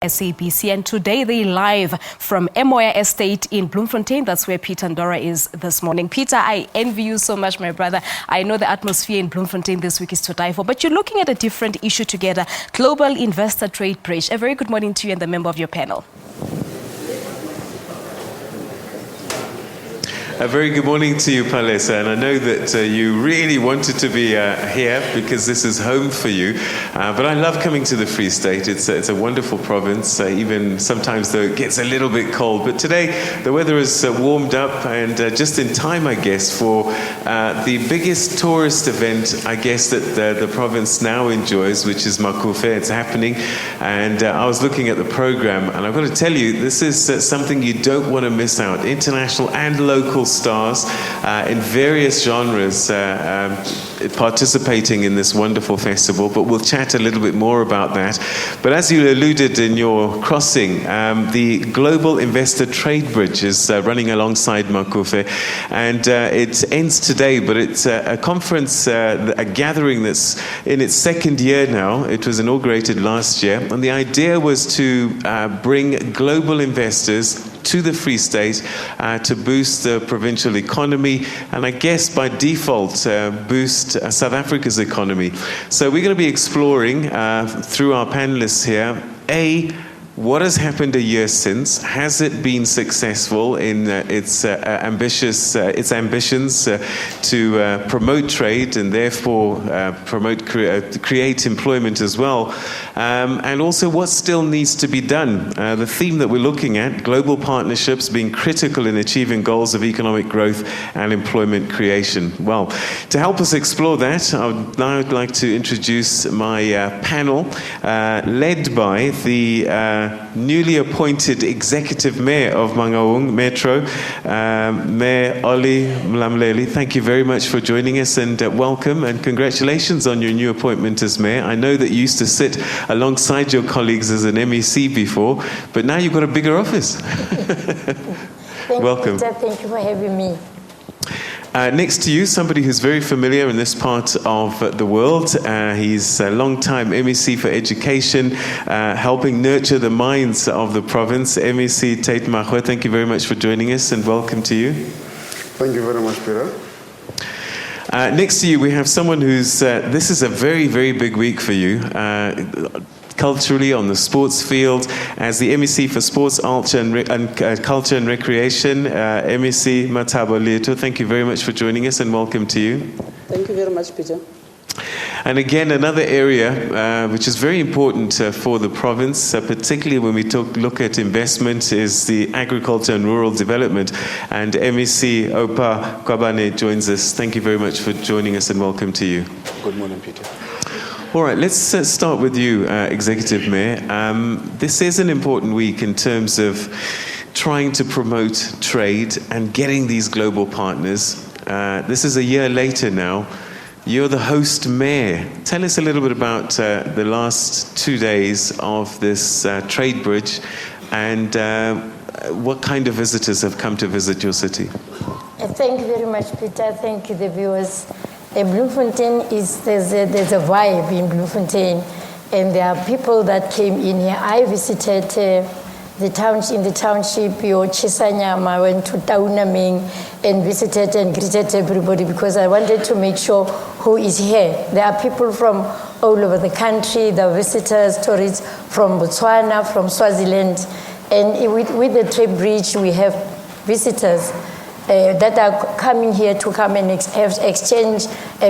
SABC, and today they live from Moya Estate in Bloemfontein. That's where Peter Ndora is this morning. Peter, I envy you so much, my brother. I know the atmosphere in Bloemfontein this week is to die for, but you're looking at a different issue together, Global Investor Trade Bridge. A very good morning to you and the member of your panel. A very good morning to you, Palesa, and I know that you really wanted to be here because this is home for you, but I love coming to the Free State. It's a wonderful province, even sometimes though it gets a little bit cold, but today the weather has warmed up and just in time, I guess, for the biggest tourist event, I guess, that the province now enjoys, which is Makufe. It's happening, and I was looking at the program, and I've got to tell you, this is something you don't want to miss out. International and local stars in various genres participating in this wonderful festival, but we'll chat a little bit more about that. But as you alluded in your crossing, the Global Investor Trade Bridge is running alongside Makufe, and it ends today, but it's a conference, a gathering that's in its second year now. It was inaugurated last year, and the idea was to bring global investors to the Free State to boost the provincial economy, and I guess by default boost South Africa's economy. So we're going to be exploring through our panelists here, what has happened a year since? Has it been successful in its ambitions to promote trade and therefore create employment as well? And also what still needs to be done? The theme that we're looking at, global partnerships being critical in achieving goals of economic growth and employment creation. Well, to help us explore that, I would now like to introduce my panel, led by the newly appointed Executive Mayor of Mangaung Metro, Mayor Oli Mlamleli. Thank you very much for joining us, and welcome and congratulations on your new appointment as Mayor. I know that you used to sit alongside your colleagues as an MEC before, but now you've got a bigger office. Welcome. Peter, thank you for having me. Next to you, somebody who's very familiar in this part of the world. He's a long-time MEC for education, helping nurture the minds of the province. MEC Tate Mahwe, thank you very much for joining us, and welcome to you. Thank you very much, Peter. Next to you, we have someone who's, this is a very, very big week for you. Culturally, on the sports field, as the MEC for Sports, Culture and Recreation, MEC Matabo Lieto. Thank you very much for joining us, and welcome to you. Thank you very much, Peter. And again, another area which is very important for the province, particularly when we look at investment, is the agriculture and rural development. And MEC Opa Kwabane joins us. Thank you very much for joining us, and welcome to you. Good morning, Peter. All right, let's start with you, Executive Mayor. This is an important week in terms of trying to promote trade and getting these global partners. This is a year later now. You're the host mayor. Tell us a little bit about the last 2 days of this trade bridge and what kind of visitors have come to visit your city. Thank you very much, Peter. Thank you, the viewers. Bloemfontein there's a vibe in Bloemfontein, and there are people that came in here. I visited the township, your Chisanyama, went to Taunaming and visited and greeted everybody because I wanted to make sure who is here. There are people from all over the country, the visitors, tourists from Botswana, from Swaziland, and with the trade bridge we have visitors that are coming here to come and exchange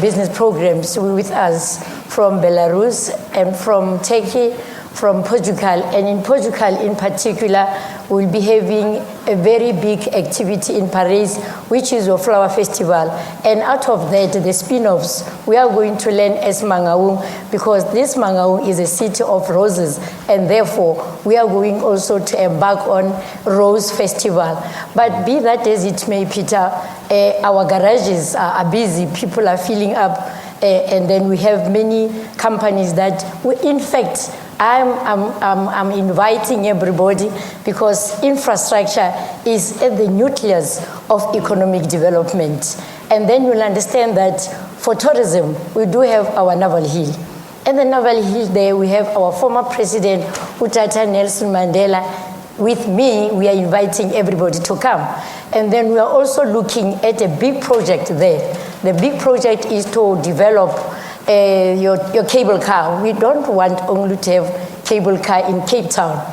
business programs with us from Belarus and from Turkey, from Portugal. And in Portugal in particular, we'll be having a very big activity in Paris, which is a flower festival. And out of that, the spin-offs, we are going to learn as Mangaung, because this Mangaung is a city of roses, and therefore we are going also to embark on Rose Festival. But be that as it may, Peter, our garages are busy, people are filling up, and then we have many companies that, in fact, I'm inviting everybody because infrastructure is at the nucleus of economic development. And then you'll understand that for tourism, we do have our Naval Hill. At the Naval Hill there, we have our former president, Utata Nelson Mandela. With me, we are inviting everybody to come. And then we are also looking at a big project there. The big project is to develop your cable car. We don't want only to have cable car in Cape Town.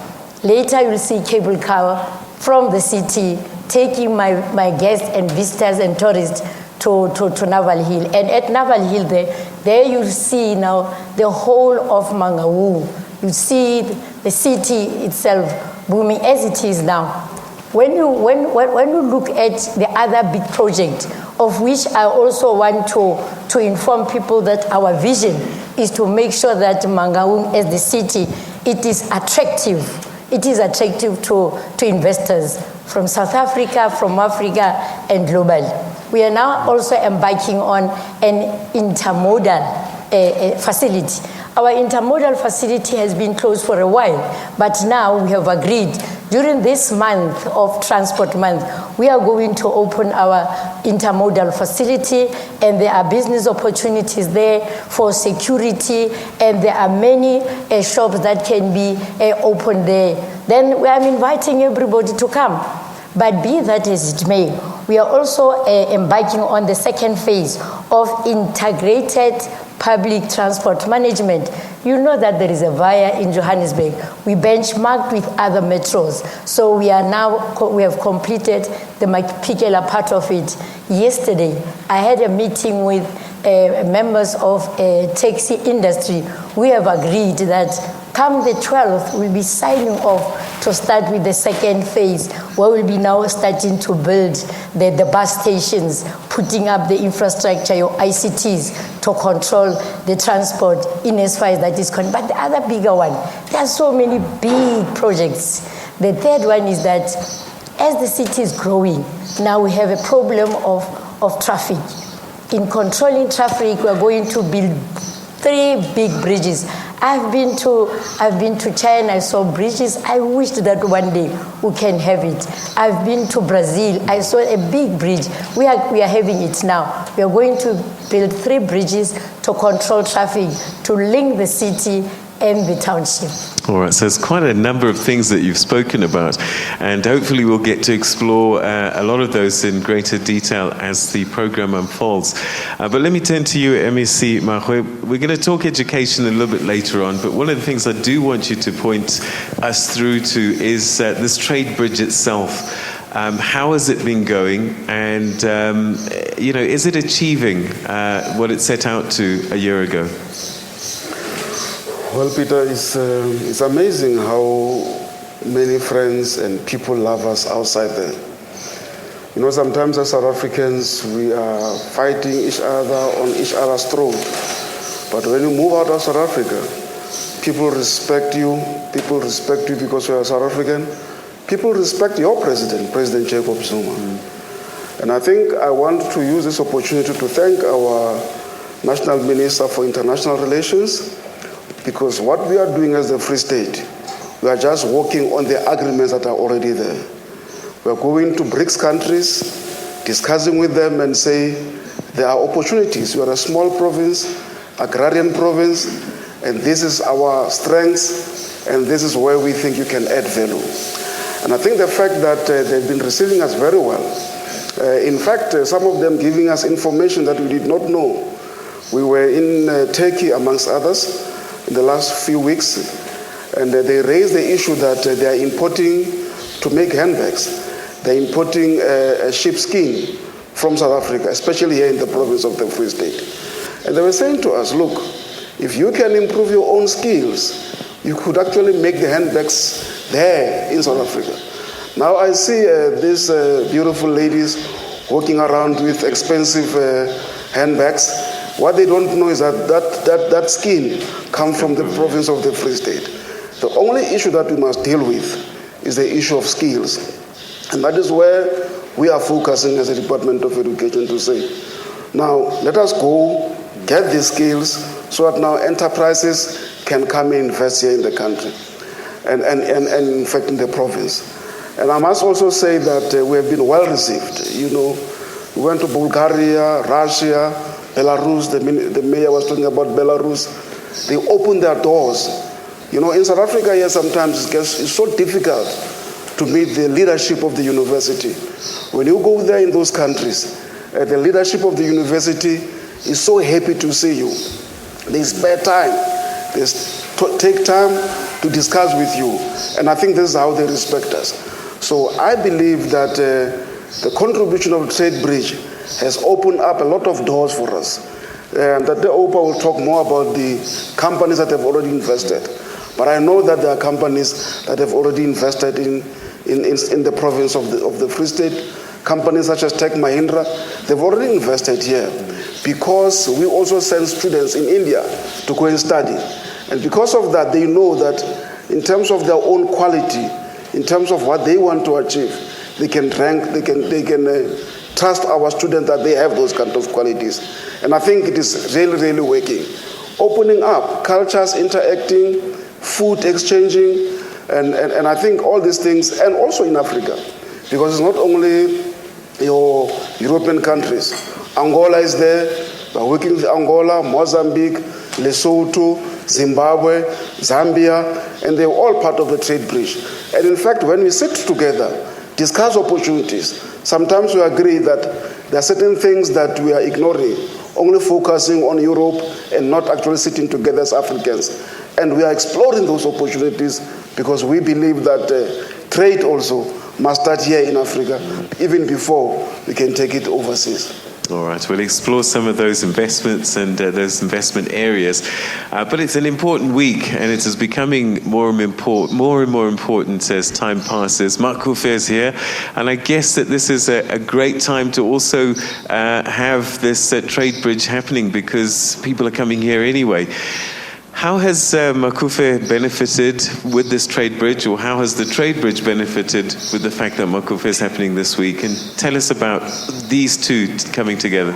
Later, you'll see cable car from the city taking my guests and visitors and tourists to Naval Hill. And at Naval Hill there you'll see now the whole of Mangaung. You see the city itself booming as it is now. When you look at the other big project, of which I also want to inform people that our vision is to make sure that Mangaung as the city, it is attractive. It is attractive to investors from South Africa, from Africa, and globally. We are now also embarking on an intermodal facility. Our intermodal facility has been closed for a while, but now we have agreed during this month of Transport Month, we are going to open our intermodal facility, and there are business opportunities there for security, and there are many shops that can be opened there. Then I'm inviting everybody to come. But be that as it may, we are also embarking on the second phase of integrated public transport management. You know that there is a VIA in Johannesburg. We benchmarked with other metros. So we have completed the Pikela part of it. Yesterday, I had a meeting with members of taxi industry. We have agreed that come the 12th, we'll be signing off to start with the second phase, where we'll be now starting to build the bus stations, putting up the infrastructure, your ICTs, to control the transport in as far as that is concerned. But the other bigger one, there are so many big projects. The third one is that as the city is growing, now we have a problem of traffic. In controlling traffic, we are going to build 3 big bridges. I've been to China, I saw bridges. I wish that one day we can have it. I've been to Brazil, I saw a big bridge. We are having it now. We are going to build 3 bridges to control traffic, to link the city and the township. All right, so it's quite a number of things that you've spoken about, and hopefully we'll get to explore a lot of those in greater detail as the program unfolds. But let me turn to you, MEC Mahwe. We're going to talk education a little bit later on, but one of the things I do want you to point us through to is this trade bridge itself. How has it been going, and is it achieving what it set out to a year ago? Well, Peter, it's amazing how many friends and people love us outside there. You know, sometimes as South Africans, we are fighting each other on each other's throat. But when you move out of South Africa, people respect you. People respect you because you are South African. People respect your president, President Jacob Zuma. And I think I want to use this opportunity to thank our National Minister for International Relations, because what we are doing as the Free State, we are just working on the agreements that are already there. We are going to BRICS countries, discussing with them and say there are opportunities. We are a small province, agrarian province, and this is our strengths, and this is where we think you can add value. And I think the fact that they've been receiving us very well, in fact, some of them giving us information that we did not know. We were in Turkey, amongst others, in the last few weeks, and they raised the issue that they are importing, to make handbags, they're importing sheepskin from South Africa, especially here in the province of the Free State. And they were saying to us, look, if you can improve your own skills, you could actually make the handbags there in South Africa. Now I see these beautiful ladies walking around with expensive handbags. What they don't know is that skin comes from the province of the Free State. The only issue that we must deal with is the issue of skills. And that is where we are focusing as a Department of Education to say, now let us go get these skills so that now enterprises can come and invest here in the country and in fact in the province. And I must also say that we have been well received. You know, we went to Bulgaria, Russia, Belarus. The mayor was talking about Belarus. they open their doors. You know, in South Africa here sometimes it's so difficult to meet the leadership of the university. When you go there in those countries, the leadership of the university is so happy to see you. They spare time. They take time to discuss with you. And I think this is how they respect us. So I believe that the contribution of the trade bridge has opened up a lot of doors for us. And that the OPA will talk more about the companies that have already invested. But I know that there are companies that have already invested in the province of the Free State. Companies such as Tech Mahindra, they've already invested here because we also send students in India to go and study. And because of that, they know that in terms of their own quality, in terms of what they want to achieve, they can trust our students that they have those kind of qualities. And I think it is really, really working. Opening up, cultures interacting, food exchanging, and I think all these things, and also in Africa, because it's not only your European countries. Angola is there, we're working with Angola, Mozambique, Lesotho, Zimbabwe, Zambia, and they're all part of the trade bridge. And in fact, when we sit together, discuss opportunities, sometimes we agree that there are certain things that we are ignoring, only focusing on Europe and not actually sitting together as Africans. And we are exploring those opportunities because we believe that trade also must start here in Africa, even before we can take it overseas. All right, we'll explore some of those investments and those investment areas. But it's an important week, and it is becoming more and more important as time passes. Makufe is here, and I guess that this is a great time to also have this trade bridge happening because people are coming here anyway. How has Makufe benefited with this trade bridge, or how has the trade bridge benefited with the fact that Makufe is happening this week? And tell us about these two coming together.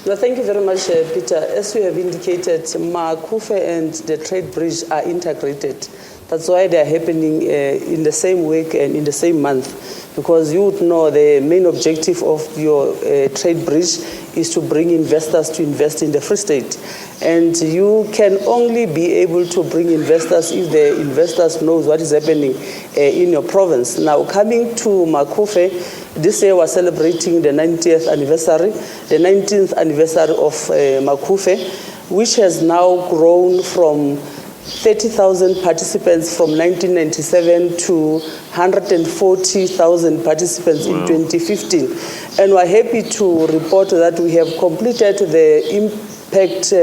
No, thank you very much, Peter. As you have indicated, Makufe and the trade bridge are integrated. That's why they are happening in the same week and in the same month. Because you would know the main objective of your trade bridge is to bring investors to invest in the Free State. And you can only be able to bring investors if the investors knows what is happening in your province. Now, coming to Makufe, this year we're celebrating the 90th anniversary, the 19th anniversary of Makufe, which has now grown from 30,000 participants from 1997 to 140,000 participants in 2015. And we're happy to report that we have completed the impact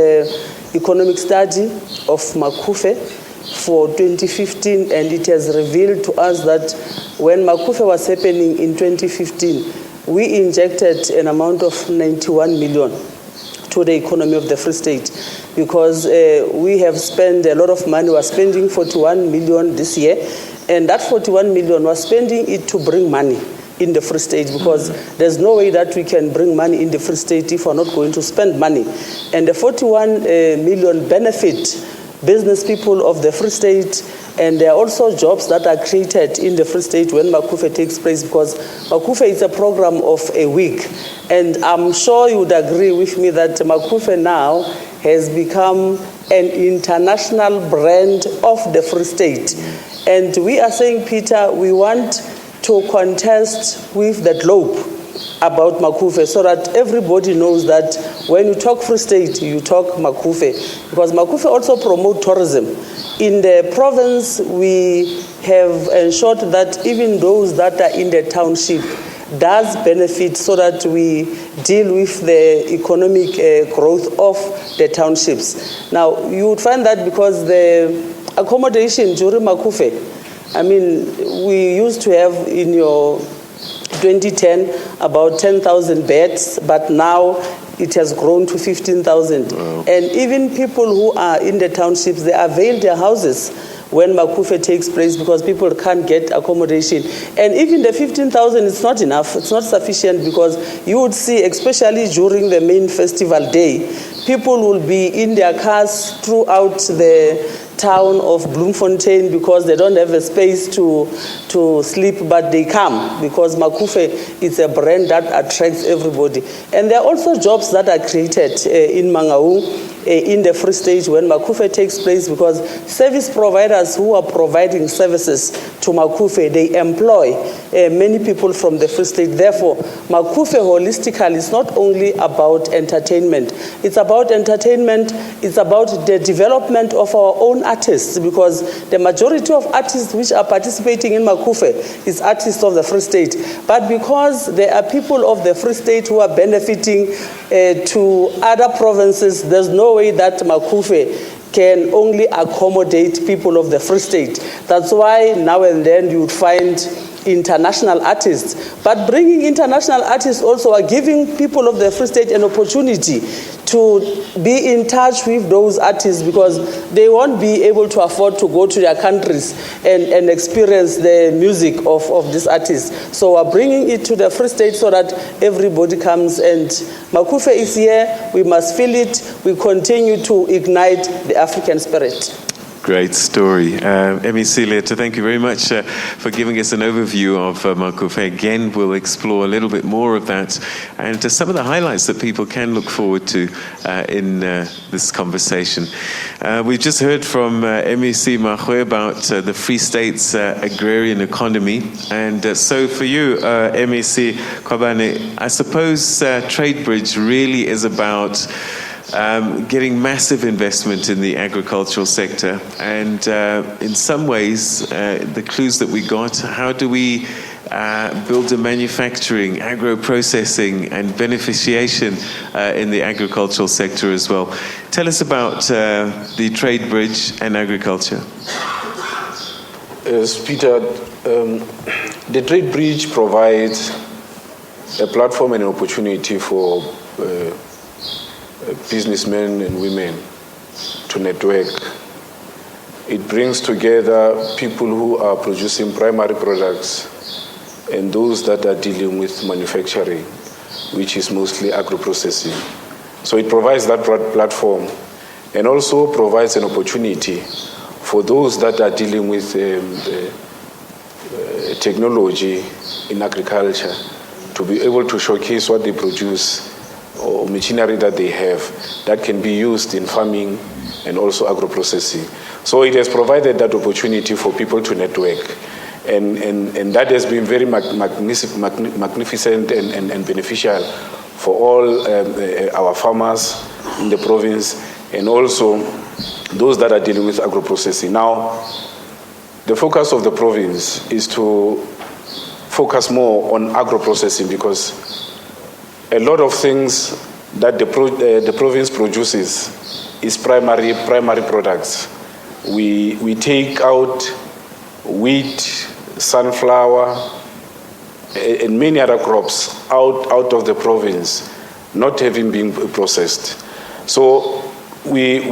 economic study of Makufe for 2015, and it has revealed to us that when Makufe was happening in 2015, we injected an amount of 91 million to the economy of the Free State, because we have spent a lot of money. We're spending 41 million this year, and that 41 million, we're spending it to bring money in the Free State, because there's no way that we can bring money in the Free State if we're not going to spend money. And the 41 million benefit business people of the Free State, and there are also jobs that are created in the Free State when Makufe takes place, because Makufe is a program of a week. And I'm sure you would agree with me that Makufe now has become an international brand of the Free State. And we are saying, Peter, we want to contest with the globe about Makufe, so that everybody knows that when you talk Free State, you talk Makufe. Because Makufe also promotes tourism. In the province, we have ensured that even those that are in the township does benefit, so that we deal with the economic growth of the townships. Now, you would find that because the accommodation during Makufe, I mean, we used to have in your 2010 about 10,000 beds, but now it has grown to 15,000. Wow. And even people who are in the townships, they avail their houses when Makufe takes place, because people can't get accommodation. And even the 15,000 is not enough. It's not sufficient, because you would see, especially during the main festival day, people will be in their cars throughout the town of Bloemfontein because they don't have a space to sleep, but they come because Makufe is a brand that attracts everybody. And there are also jobs that are created in Mangaung, in the Free State when Makufe takes place, because service providers who are providing services to Makufe, they employ many people from the Free State. Therefore, Makufe holistically is not only about entertainment. It's about entertainment, it's about the development of our own artists, because the majority of artists which are participating in Makufe is artists of the Free State. But because there are people of the Free State who are benefiting to other provinces, there's no way that Makufe can only accommodate people of the Free State. That's why now and then you would find international artists. But bringing international artists also are giving people of the Free State an opportunity to be in touch with those artists, because they won't be able to afford to go to their countries and experience the music of these artists. So we're bringing it to the Free State so that everybody comes, and Makufe is here, we must feel it, we continue to ignite the African spirit. Great story. MEC Leto, thank you very much for giving us an overview of Makufe. Again, we'll explore a little bit more of that and some of the highlights that people can look forward to in this conversation. We've just heard from MEC Mahwe about the Free State's agrarian economy. And so for you, MEC Kwabane, I suppose Trade Bridge really is about getting massive investment in the agricultural sector, and in some ways the clues that we got, how do we build a manufacturing, agro-processing and beneficiation in the agricultural sector as well. Tell us about the Trade Bridge and agriculture. Yes, Peter, the Trade Bridge provides a platform and an opportunity for businessmen and women to network. It brings together people who are producing primary products and those that are dealing with manufacturing, which is mostly agro-processing. So it provides that platform and also provides an opportunity for those that are dealing with technology in agriculture to be able to showcase what they produce or machinery that they have that can be used in farming and also agro-processing. So it has provided that opportunity for people to network. And that has been very magnificent and beneficial for all our farmers in the province and also those that are dealing with agro-processing. Now, the focus of the province is to focus more on agro-processing, because a lot of things that the province produces is primary products. We take out wheat, sunflower, and many other crops out of the province, not having been processed. So we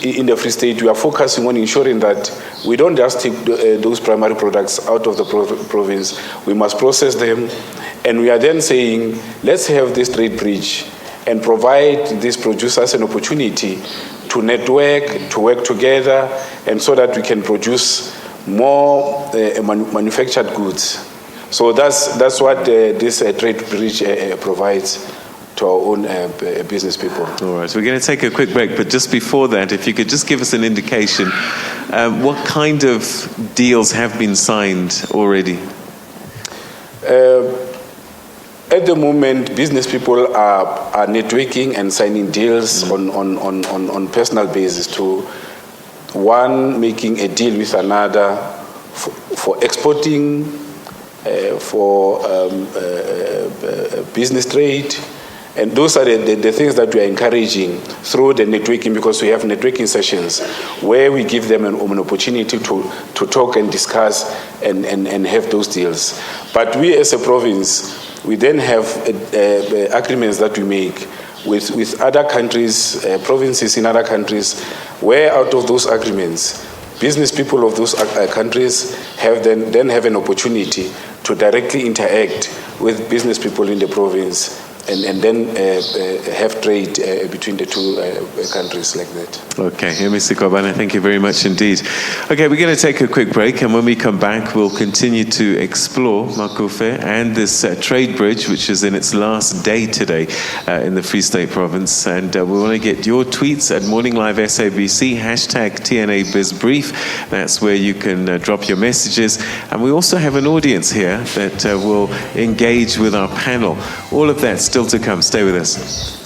in the Free State, we are focusing on ensuring that we don't just take those primary products out of the province. We must process them. And we are then saying, let's have this trade bridge and provide these producers an opportunity to network, to work together, and so that we can produce more manufactured goods. So that's what this trade bridge provides to our own business people. All right, so we're going to take a quick break, but just before that, if you could just give us an indication, what kind of deals have been signed already? At the moment, business people are networking and signing deals on personal basis, to one making a deal with another for exporting, for business trade. And those are the things that we are encouraging through the networking, because we have networking sessions where we give them an opportunity to talk and discuss and have those deals. But we as a province, we then have agreements that we make with other countries, provinces in other countries, where out of those agreements, business people of those countries then have an opportunity to directly interact with business people in the province and then have trade between the two countries like that. Okay, Mr. Kobana, thank you very much indeed. Okay, we're going to take a quick break, and when we come back, we'll continue to explore Makufe and this trade bridge, which is in its last day today in the Free State Province. And we want to get your tweets at Morning Live SABC, hashtag TNA Biz Brief. That's where you can drop your messages. And we also have an audience here that will engage with our panel. All of that still to come. Stay with us.